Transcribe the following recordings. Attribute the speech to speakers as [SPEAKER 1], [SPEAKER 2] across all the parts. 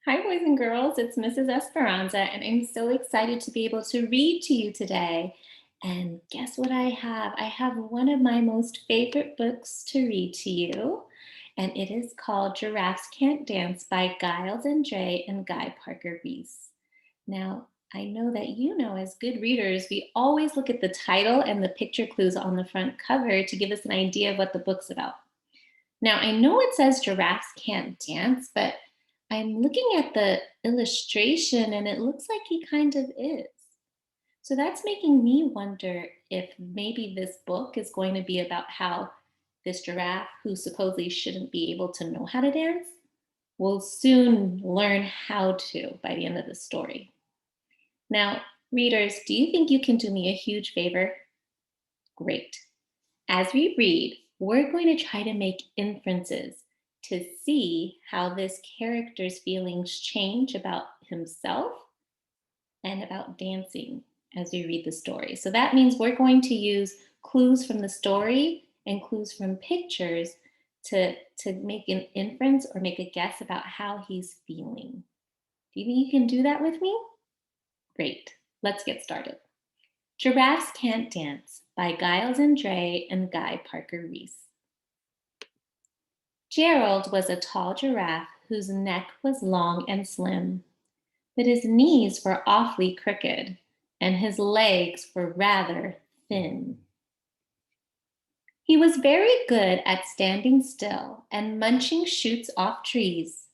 [SPEAKER 1] Hi, boys and girls. It's Mrs. Esperanza, and I'm so excited to be able to read to you today. And guess what I have? I have one of my most favorite books to read to you, and it is called Giraffes Can't Dance by Giles and Dre and Guy Parker Reese. Now, I know that you know as good readers, we always look at the title and the picture clues on the front cover to give us an idea of what the book's about. Now, I know it says giraffes can't dance, but I'm looking at the illustration and it looks like he kind of is. So that's making me wonder if maybe this book is going to be about how this giraffe, who supposedly shouldn't be able to know how to dance, will soon learn how to by the end of the story. Now, readers, do you think you can do me a huge favor? Great. As we read, we're going to try to make inferences to see how this character's feelings change about himself and about dancing as we read the story. So that means we're going to use clues from the story and clues from pictures to make an inference or make a guess about how he's feeling. Do you think you can do that with me? Great. Let's get started. Giraffes Can't Dance by Giles and Dre and Guy Parker Reese. Gerald was a tall giraffe whose neck was long and slim, but his knees were awfully crooked and his legs were rather thin. He was very good at standing still and munching shoots off trees,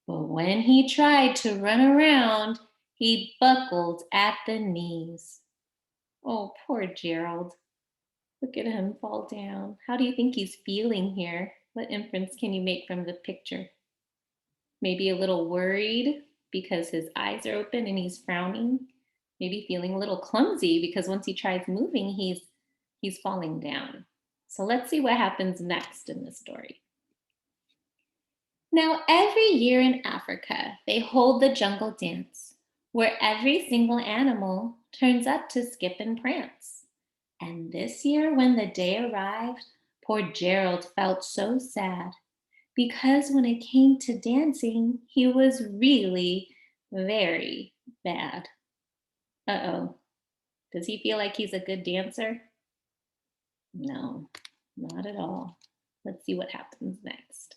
[SPEAKER 1] but when he tried to run around, he buckled at the knees. Oh, poor Gerald. Look at him fall down. How do you think he's feeling here? What inference can you make from the picture? Maybe a little worried because his eyes are open and he's frowning. Maybe feeling a little clumsy because once he tries moving, he's falling down. So let's see what happens next in the story. Now, every year in Africa, they hold the jungle dance, where every single animal turns up to skip and prance. And this year, when the day arrived, poor Gerald felt so sad because when it came to dancing, he was really very bad. Uh-oh. Does he feel like he's a good dancer? No, not at all. Let's see what happens next.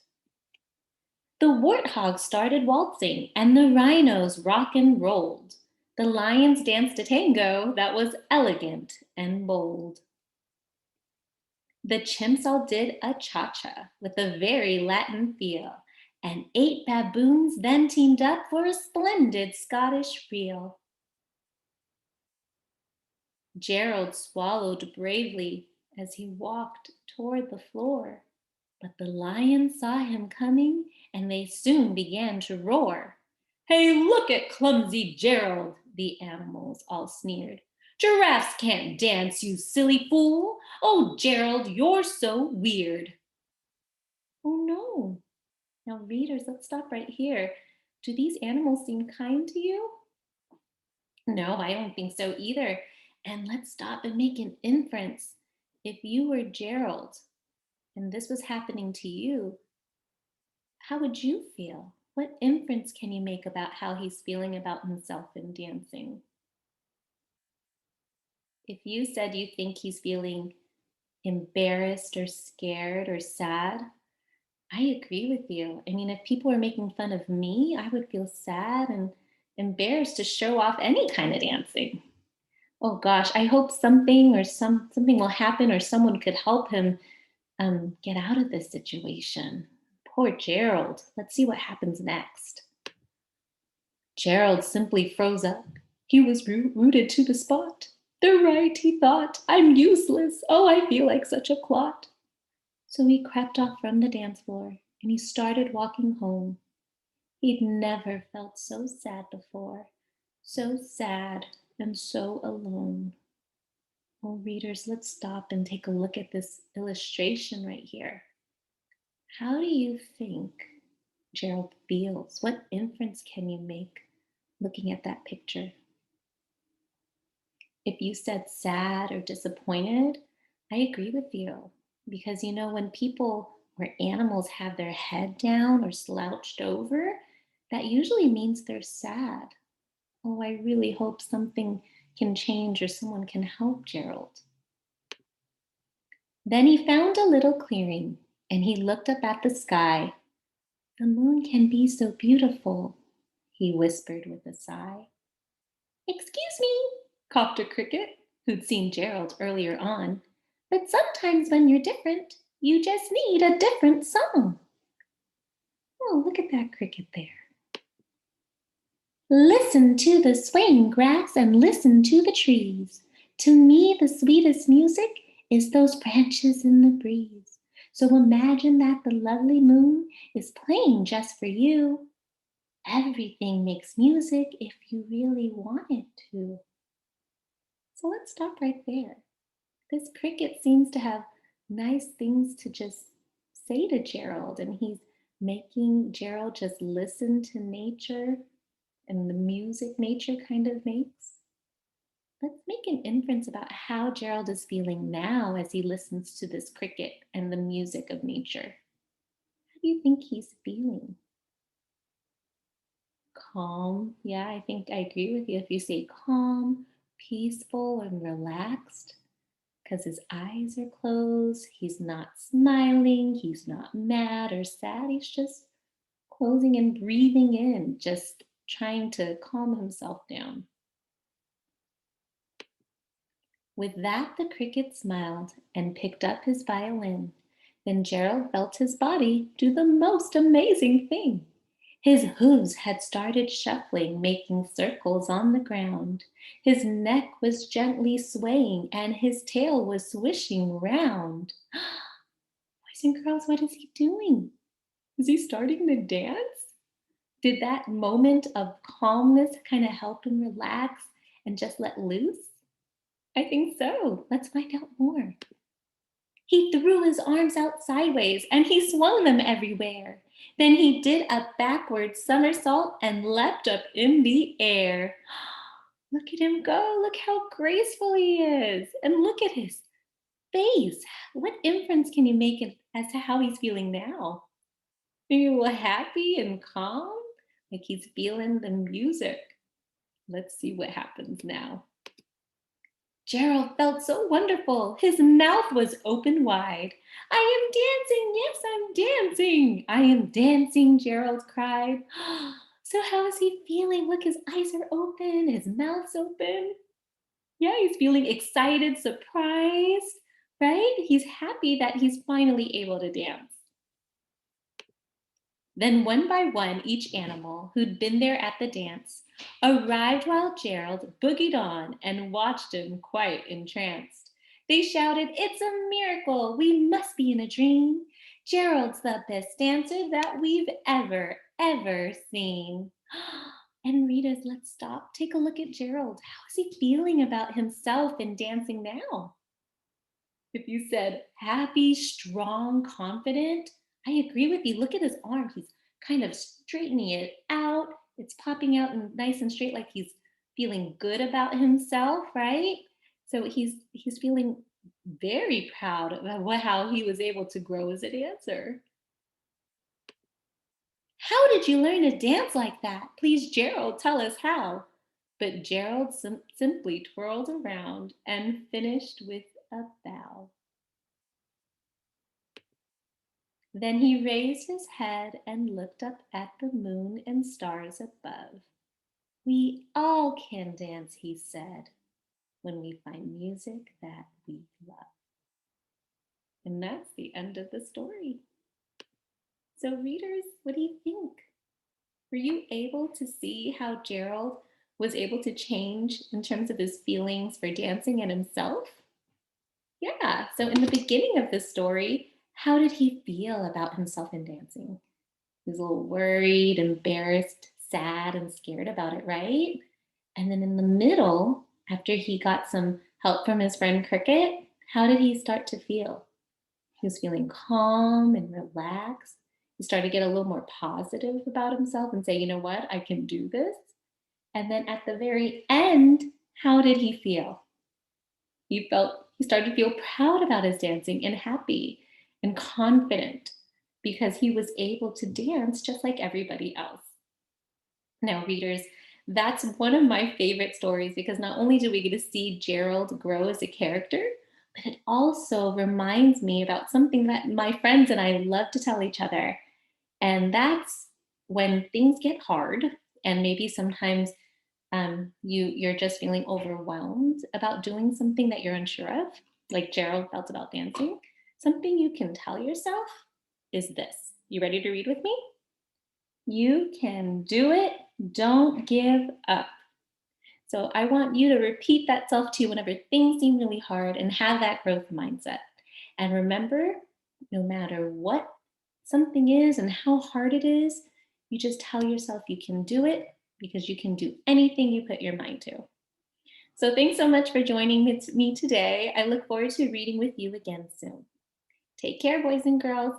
[SPEAKER 1] The warthog started waltzing, and the rhinos rock and rolled. The lions danced a tango that was elegant and bold. The chimps all did a cha-cha with a very Latin feel, and 8 baboons then teamed up for a splendid Scottish reel. Gerald swallowed bravely as he walked toward the floor, but the lions saw him coming, and they soon began to roar. "Hey, look at clumsy Gerald," the animals all sneered. "Giraffes can't dance, you silly fool. Oh, Gerald, you're so weird." Oh no. Now, readers, let's stop right here. Do these animals seem kind to you? No, I don't think so either. And let's stop and make an inference. If you were Gerald and this was happening to you, how would you feel? What inference can you make about how he's feeling about himself in dancing? If you said you think he's feeling embarrassed or scared or sad, I agree with you. I mean, if people were making fun of me, I would feel sad and embarrassed to show off any kind of dancing. Oh gosh, I hope something will happen or someone could help him get out of this situation. Poor Gerald. Let's see what happens next. Gerald simply froze up. He was rooted to the spot. "They're right," he thought. "I'm useless. Oh, I feel like such a clot." So he crept off from the dance floor and he started walking home. He'd never felt so sad before, so sad and so alone. Oh, readers, let's stop and take a look at this illustration right here. How do you think Gerald feels? What inference can you make looking at that picture? If you said sad or disappointed, I agree with you. Because when people or animals have their head down or slouched over, That usually means they're sad. Oh, I really hope something can change or someone can help Gerald. Then he found a little clearing and he looked up at the sky. The moon can be so beautiful, he whispered with a sigh. Excuse me, coughed a cricket who'd seen Gerald earlier on. But sometimes when you're different, you just need a different song. Oh, look at that cricket there. Listen to the swaying grass and listen to the trees. To me, the sweetest music is those branches in the breeze. So imagine that the lovely moon is playing just for you. Everything makes music if you really want it to. So let's stop right there. This cricket seems to have nice things to just say to Gerald, and he's making Gerald just listen to nature and the music nature kind of makes. Let's make an inference about how Gerald is feeling now as he listens to this cricket and the music of nature. How do you think he's feeling? Calm. Yeah, I think I agree with you. If you say calm, peaceful, and relaxed, because his eyes are closed, he's not smiling, he's not mad or sad, he's just closing and breathing in, just trying to calm himself down. With that, the cricket smiled and picked up his violin. Then Gerald felt his body do the most amazing thing. His hooves had started shuffling, making circles on the ground. His neck was gently swaying, and his tail was swishing round. Boys and girls, what is he doing? Is he starting to dance? Did that moment of calmness kind of help him relax and just let loose? I think so. Let's find out more. He threw his arms out sideways and he swung them everywhere. Then he did a backward somersault and leapt up in the air. Look at him go. Look how graceful he is. And look at his face. What inference can you make as to how he's feeling now? Maybe a little happy and calm, like he's feeling the music. Let's see what happens now. Gerald felt so wonderful. His mouth was open wide. I am dancing. Yes, I'm dancing. I am dancing, Gerald cried. So, how is he feeling? Look, his eyes are open, his mouth's open. Yeah, he's feeling excited, surprised, right? He's happy that he's finally able to dance. Then, one by one, each animal who'd been there at the dance arrived while Gerald boogied on and watched him quite entranced. They shouted, It's a miracle! We must be in a dream. Gerald's the best dancer that we've ever seen. And readers, let's stop. Take a look at Gerald. How is he feeling about himself and dancing now? If you said happy, strong, confident, I agree with you. Look at his arm. He's kind of straightening it out. It's popping out and nice and straight, like he's feeling good about himself, right? So he's feeling very proud of how he was able to grow as a dancer. How did you learn to dance like that? Please, Gerald, tell us how. But Gerald simply twirled around and finished with a bow. Then he raised his head and looked up at the moon and stars above. We all can dance, he said, when we find music that we love. And that's the end of the story. So, readers, what do you think? Were you able to see how Gerald was able to change in terms of his feelings for dancing and himself? Yeah, so in the beginning of the story, how did he feel about himself in dancing? He was a little worried, embarrassed, sad, and scared about it, right? And then in the middle, after he got some help from his friend Cricket, how did he start to feel? He was feeling calm and relaxed. He started to get a little more positive about himself and say, you know what, I can do this. And then at the very end, how did he feel? He started to feel proud about his dancing and happy and confident because he was able to dance just like everybody else. Now, readers, that's one of my favorite stories because not only do we get to see Gerald grow as a character, but it also reminds me about something that my friends and I love to tell each other. And that's when things get hard, and maybe sometimes you're just feeling overwhelmed about doing something that you're unsure of, like Gerald felt about dancing. Something you can tell yourself is this. You ready to read with me? You can do it. Don't give up. So I want you to repeat that self to you whenever things seem really hard and have that growth mindset. And remember, no matter what something is and how hard it is, you just tell yourself you can do it because you can do anything you put your mind to. So thanks so much for joining me today. I look forward to reading with you again soon. Take care, boys and girls.